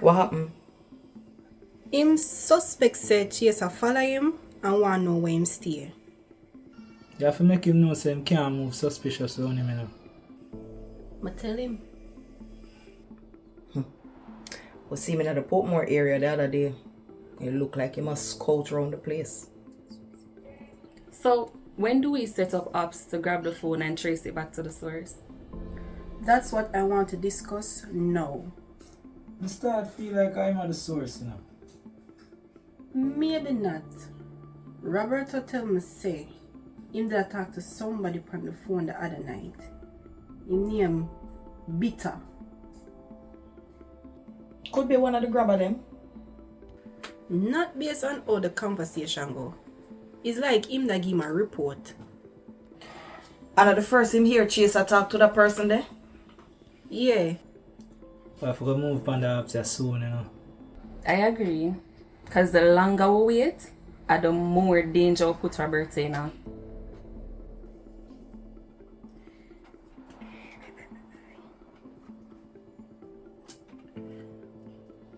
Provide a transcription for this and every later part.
What happened? Him suspect said Chaser follow him and want to know where him stay. You have to make him know so him can't move suspicious around him, you know. I tell him. We see me at the Portmore area the other day. It looked like he must scout around the place. So, when do we set up ops to grab the phone and trace it back to the source? That's what I want to discuss now. I start feel like I'm at the source, you know. Maybe not. Roberto tell me say him that talk to somebody on the phone the other night. Him name Bitter. Could be one of the grabber them. Not based on how the conversation go. It's like him that give him a report. And at the first him hear Chaser talk to that person there. Yeah. But if we go move on the apps here soon, you know. I agree. Because the longer we wait, the more danger we put Roberto in.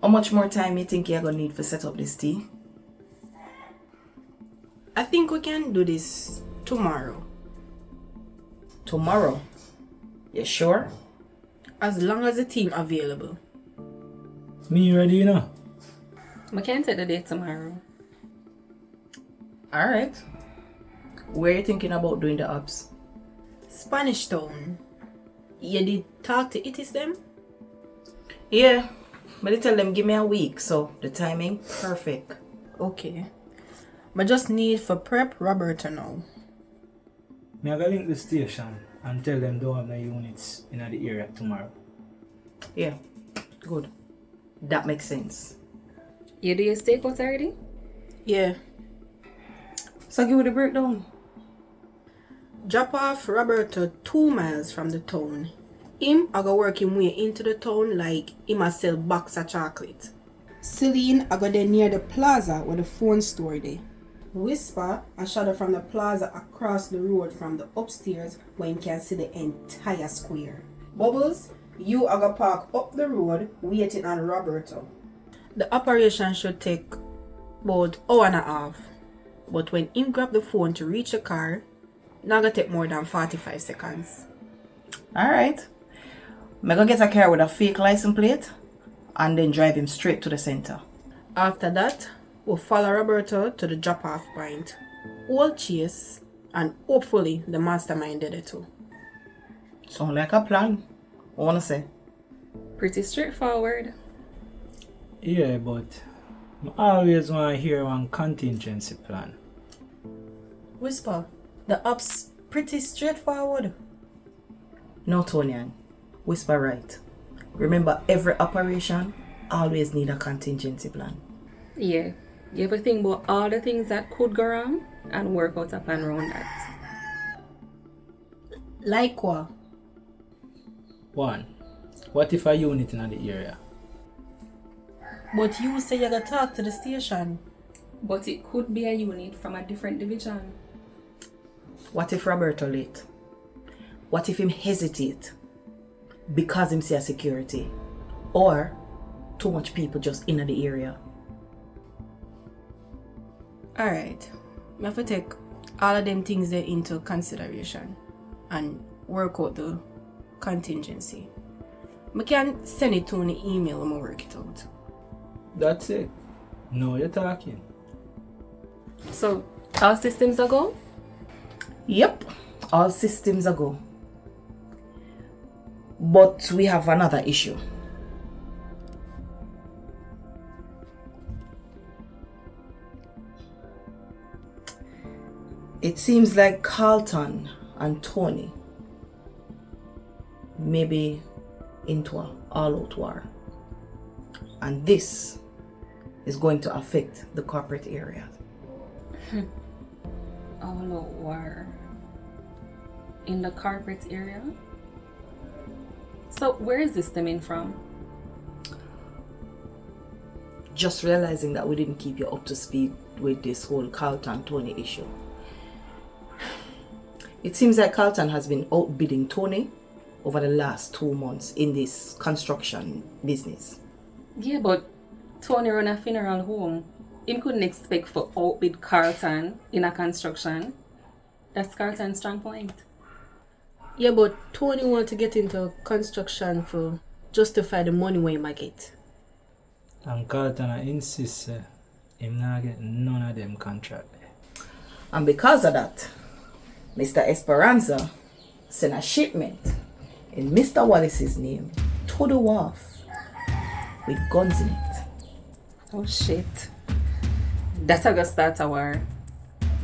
How much more time you think you're gonna need to set up this tea? I think we can do this tomorrow. Tomorrow? You sure? As long as the team available. Me ready, you know. We can take the date tomorrow. Alright. Where you thinking about doing the ops? Spanish Town. You did talk to Itis them? Yeah. But they tell them give me a week, so the timing perfect. Okay. But just need for prep Roberto now. Me I go link the station and tell them don't have no units in the area tomorrow. Yeah. Good. That makes sense. You do your stakeout already? Yeah. So give it a breakdown. Drop off Roberto 2 miles from the town. Him I go work him way into the town like him a sell box of chocolate. Celine I go there near the plaza where the phone store there. Whisper a shadow from the plaza across the road from the upstairs where you can see the entire square. Bubbles, you are gonna park up the road waiting on Roberto. The operation should take about hour and a half. But when him grab the phone to reach the car, not gonna take more than 45 seconds. Alright. I'm gonna get a car with a fake license plate and then drive him straight to the center. After that, we'll follow Roberto to the drop-off point. We'll chase and hopefully the mastermind did it too. Sound like a plan. I wanna say. Pretty straightforward. Yeah, but I always want to hear one contingency plan. Whisper, the ops pretty straightforward. No, Tonian. Whisper right. Remember, every operation always need a contingency plan. Yeah. You ever think about all the things that could go wrong and work out a plan around that? Like what? 1. What if a unit in the area? But you say you gotta talk to the station. But it could be a unit from a different division. What if Roberto late? What if him hesitate because him see a security? Or too much people just in the area? Alright. We have to take all of them things there into consideration and work out the contingency. I can send it to an email and work it out. That's it. No, you're talking. So, all systems are go? Yep, all systems are go. But we have another issue. It seems like Carlton and Tony may be into an all-out war. And this is going to affect the corporate area. All-out war. In the corporate area? So, where is this stemming from? Just realizing that we didn't keep you up to speed with this whole Carlton Tony issue. It seems like Carlton has been outbidding Tony over the last 2 months in this construction business. Yeah, but Tony run a funeral home. Him couldn't expect for out with Carlton in a construction. That's Carlton's strong point. Yeah, but Tony want to get into construction for justify the money we might get. And Carlton insists him not get none of them contract. And because of that, Mr. Xpressionz sent a shipment in Mr. Wallace's name to the wharf with guns in it. Oh shit. That's a go start a war.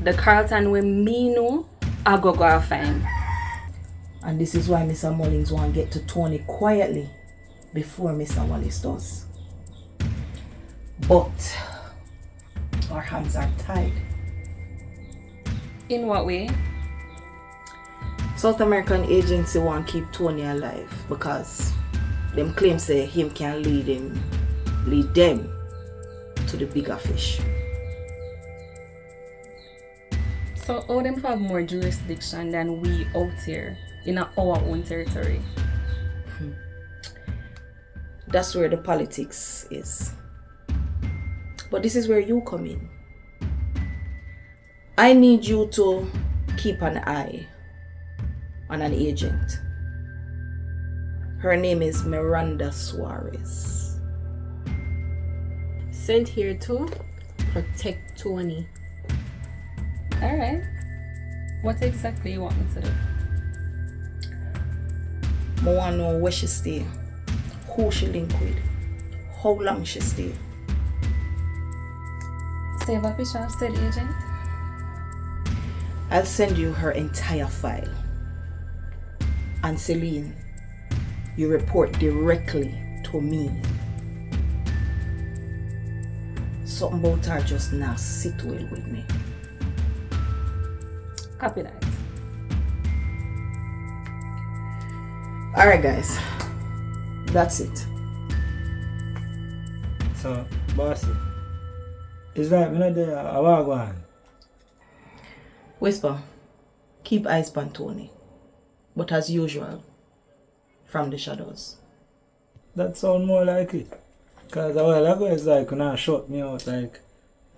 The Carlton we me know, I go find. And this is why Mr. Mullins want to get to Tony quietly before Mr. Wallace does. But our hands are tied. In what way? South American agency want to keep Tony alive because them claim say him can lead them to the bigger fish. So all them have more jurisdiction than we out here in our own territory. That's where the politics is. But this is where you come in. I need you to keep an eye on an agent. Her name is Miranda Suarez. Sent here to protect Tony. Alright. What exactly you want me to do? I want to know where she stay, who she link with, how long she stay. Save a picture of said agent? I'll send you her entire file. And Celine, you report directly to me. Something about her just now sit well with me. Copy that. Alright guys, that's it. So, bossy, it's like me not there a while gone. Whisper, keep eyes on Tony. But as usual, from the shadows. That sound more like it. Because a while ago it's like when I shut me out like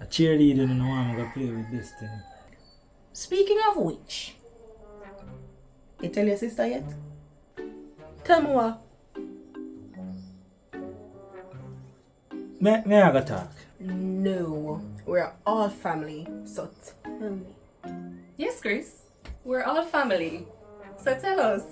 a cheerleader and no one gonna play with this thing. Speaking of which, you tell your sister yet? Tell me what? Me I gotta talk. No, we're all family, so tell me. Yes, Chris. We're all family. So tell us.